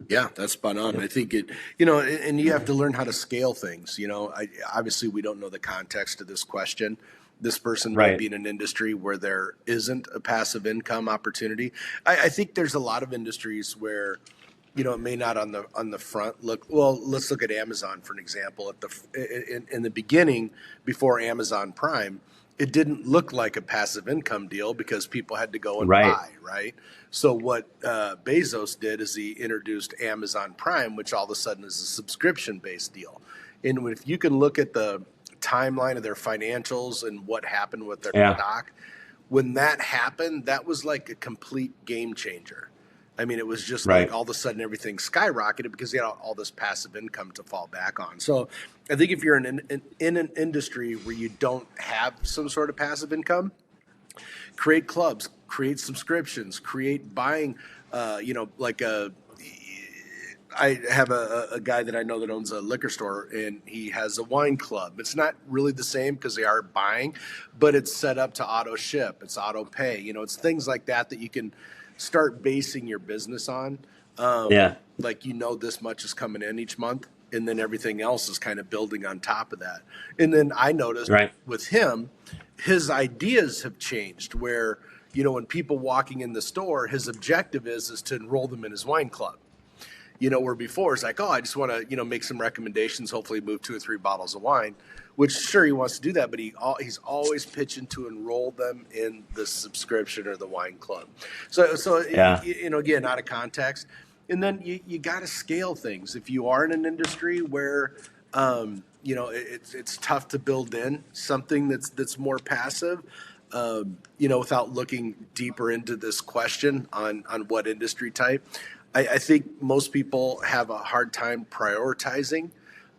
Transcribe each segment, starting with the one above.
Yeah, that's spot on. Yep. I think and you have to learn how to scale things. Obviously we don't know the context of this question. This person might Right. be in an industry where there isn't a passive income opportunity. I think there's a lot of industries where, it may not on the front look. Well, let's look at Amazon for an example. In the beginning, before Amazon Prime, it didn't look like a passive income deal because people had to go and Right. buy, right? So what Bezos did is he introduced Amazon Prime, which all of a sudden is a subscription based deal. And if you can look at the timeline of their financials and what happened with their Yeah. stock, when that happened, that was like a complete game changer. I mean, it was just like Right. all of a sudden everything skyrocketed because you had all this passive income to fall back on. So I think if you're in an industry where you don't have some sort of passive income, create clubs, create subscriptions, create buying, like I have a guy that I know that owns a liquor store and he has a wine club. It's not really the same because they are buying, but it's set up to auto ship, it's auto pay. It's things like that that you can start basing your business on. Yeah. Like this much is coming in each month, and then everything else is kind of building on top of that. And then I noticed Right. with him, his ideas have changed where when people walking in the store, his objective is to enroll them in his wine club. Where before it's like, oh, I just want to, make some recommendations, hopefully move 2 or 3 bottles of wine, which sure he wants to do that, but he's always pitching to enroll them in the subscription or the wine club. So Yeah. again, out of context. And then you got to scale things. If you are in an industry where, it's tough to build in something that's more passive, without looking deeper into this question on what industry type. I think most people have a hard time prioritizing.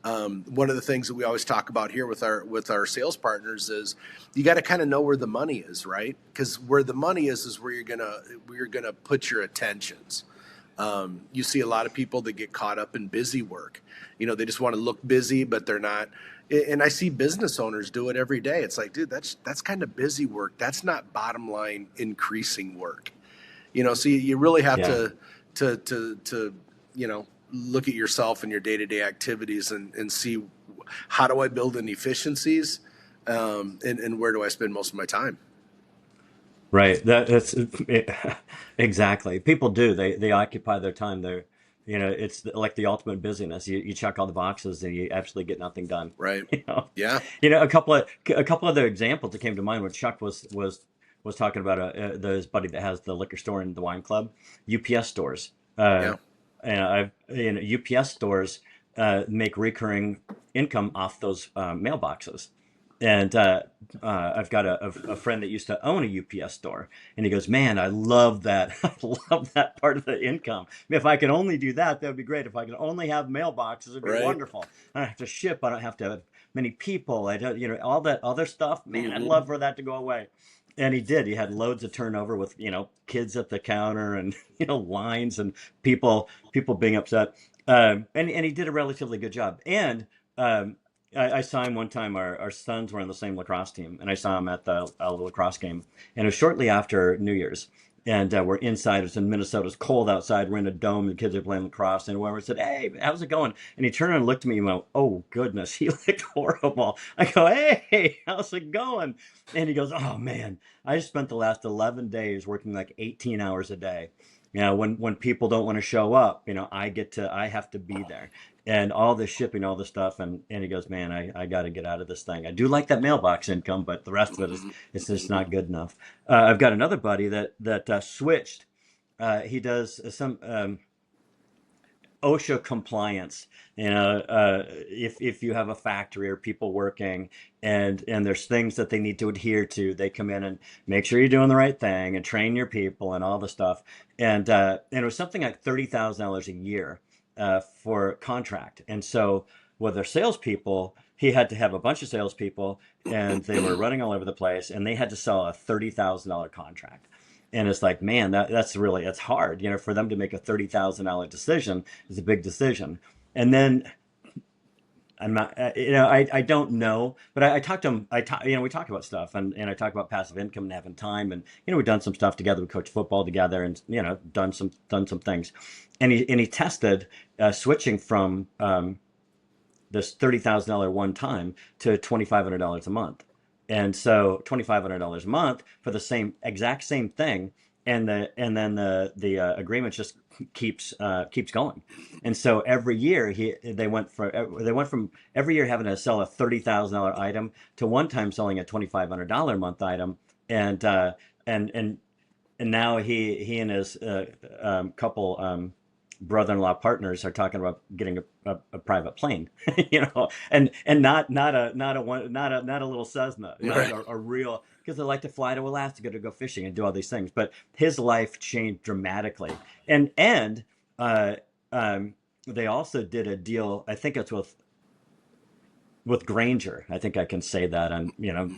One of the things that we always talk about here with our sales partners is you got to kind of know where the money is, right? Because where the money is where you're gonna put your attentions. You see a lot of people that get caught up in busy work. They just want to look busy, but they're not. And I see business owners do it every day. It's like, dude, that's kind of busy work. That's not bottom line increasing work. So you really have Yeah. to look at yourself and your day-to-day activities and see how do I build in efficiencies, and where do I spend most of my time. Right. That's exactly. People do. They occupy their time. It's like the ultimate busyness. You check all the boxes and you actually get nothing done. Right. You know. Yeah. A couple other examples that came to mind when Chuck was talking about his buddy that has the liquor store and the wine club, UPS stores. Yeah. And UPS stores make recurring income off those mailboxes. And I've got a friend that used to own a UPS store, and he goes, "Man, I love that. I love that part of the income. I mean, if I could only do that, that would be great. If I could only have mailboxes, it'd be Right. wonderful. I don't have to ship. I don't have to have many people. I don't, all that other stuff. Man, I'd Hmm. love for that to go away." And he did. He had loads of turnover with kids at the counter and lines and people being upset. And he did a relatively good job. And I saw him one time. Our sons were on the same lacrosse team, and I saw him at the lacrosse game. And it was shortly after New Year's, and we're inside. It's in Minnesota. It's cold outside. We're in a dome. The kids are playing lacrosse, and whoever said, "Hey, how's it going?" And he turned and looked at me and went, "Oh goodness," he looked horrible. I go, "Hey, how's it going?" And he goes, "Oh man, I just spent the last 11 days working like 18 hours a day. When people don't want to show up, I have to be there, and all this shipping, all this stuff." And he goes, "Man, I got to get out of this thing. I do like that mailbox income, but the rest of it is Hmm. it's just not good enough." I've got another buddy that switched. He does some OSHA compliance. If you have a factory or people working, and there's things that they need to adhere to, they come in and make sure you're doing the right thing and train your people and all the stuff. And it was something like $30,000 a year for contract. And so with their salespeople, he had to have a bunch of salespeople, and they were running all over the place, and they had to sell a $30,000 contract. And it's like, man, it's hard, for them to make a $30,000 decision is a big decision. And then I'm not, I don't know, but I talked to him. We talk about stuff, and I talk about passive income and having time, and we've done some stuff together. We coach football together, and done some things, and he tested switching from this $30,000 one time to $2,500 a month. And so $2,500 a month for the exact same thing, and then the agreement just keeps going. And so every year they went from every year having to sell a $30,000 item to one time selling a $2,500 a month item, and and now he and his couple brother-in-law partners are talking about getting a private plane, and not a little Cessna, Right. a real, because they like to fly to Alaska to go fishing and do all these things. But his life changed dramatically, and uh, they also did a deal. I think it's with Granger. I think I can say that on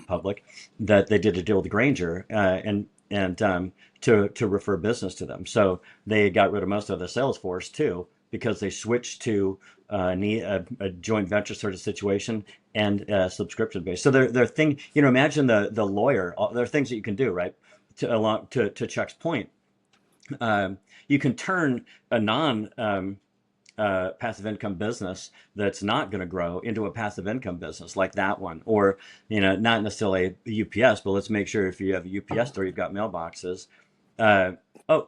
public, that they did a deal with Granger, and to refer business to them. So they got rid of most of the sales force too, because they switched to a joint venture sort of situation and subscription based. So there are things, imagine the lawyer. There are things that you can do, right? To Chuck's point, you can turn a non passive income business that's not going to grow into a passive income business like that one, or not necessarily a UPS, but let's make sure if you have a UPS store, you've got mailboxes. uh,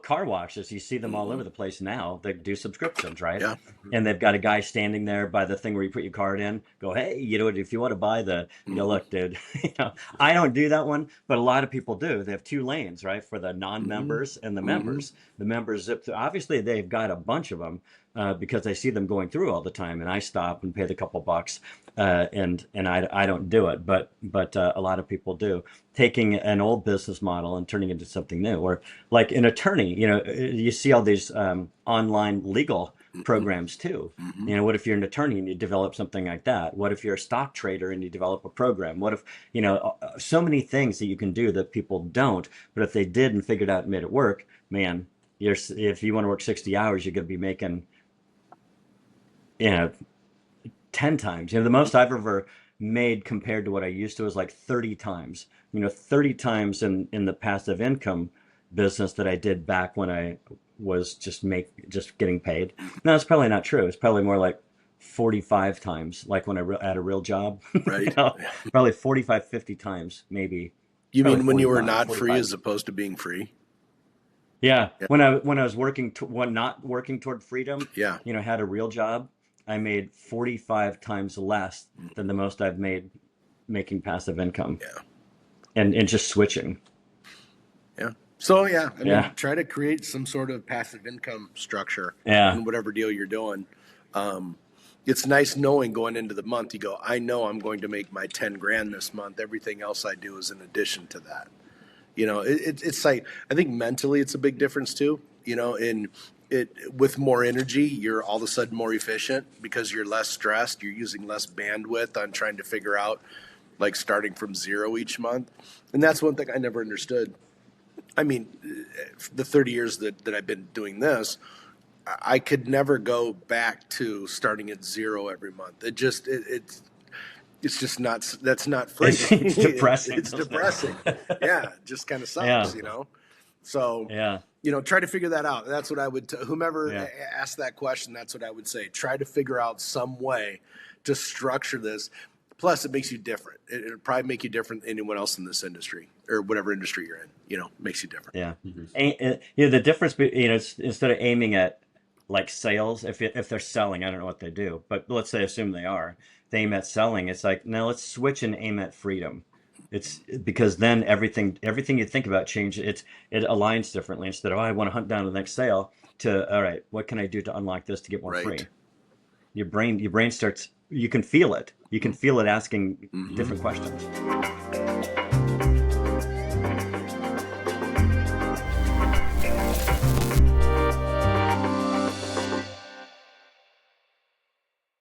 Car washes, you see them all over the place now. They do subscriptions, right? Yeah. And they've got a guy standing there by the thing where you put your card in, go, hey, if you want to buy look, dude, I don't do that one, but a lot of people do. They have two lanes, right, for the Hmm. non-members and the Hmm. members. The members zip through. Obviously, they've got a bunch of them, because I see them going through all the time, and I stop and pay the couple bucks, and I don't do it, but a lot of people do, taking an old business model and turning it into something new. Or like an attorney, you see all these online legal Hmm. programs too. Hmm. What if you're an attorney and you develop something like that? What if you're a stock trader and you develop a program? What if, so many things that you can do that people don't, but if they did and figured out and made it work, man, if you want to work 60 hours, you're going to be making, you know, 10 times. The most I've ever made compared to what I used to was like 30 times. 30 times in the passive income business that I did back when I was just getting paid. No, it's probably not true. It's probably more like 45 times, like when I had a real job. you Right. know, Probably 45, 50 times, maybe. You Probably mean when you were 45, not free 45. as opposed to being free? Yeah, Yeah. when I was when not working toward freedom, Yeah. had a real job, I made 45 times less than the most I've made making passive income, Yeah. and just switching. Yeah. So yeah, I mean, Yeah, try to create some sort of passive income structure yeah, in whatever deal you're doing. Um, it's nice knowing going into the month, you go, I know I'm going to make my 10 grand this month. Everything else I do is in addition to that. It's like, I think mentally it's a big difference too. In it with more energy, you're all of a sudden more efficient because you're less stressed. You're using less bandwidth on trying to figure out, like, starting from zero each month. And that's one thing I never understood. I mean, the 30 years that I've been doing this, I could never go back to starting at zero every month. It's just not, that's not free. it's depressing, It's isn't depressing. it? Yeah, it just kind of Yeah, sucks. So, yeah, try to figure that out. That's what I would, whomever yeah, asked that question, that's what I would say. Try to figure out some way to structure this. Plus, it makes you different. It'll probably make you different than anyone else in this industry or whatever industry you're in. Makes you different. yeah. The difference, instead of aiming at like sales, if they're selling, I don't know what they do, but let's say assume they are, they aim at selling. It's like, no, let's switch and aim at freedom. It's because then everything you think about change. It aligns differently. Instead of, oh, I want to hunt down the next sale, to, all right, what can I do to unlock this to get more Right. free? Your brain starts. You can feel it. You can feel it asking different Hmm. questions.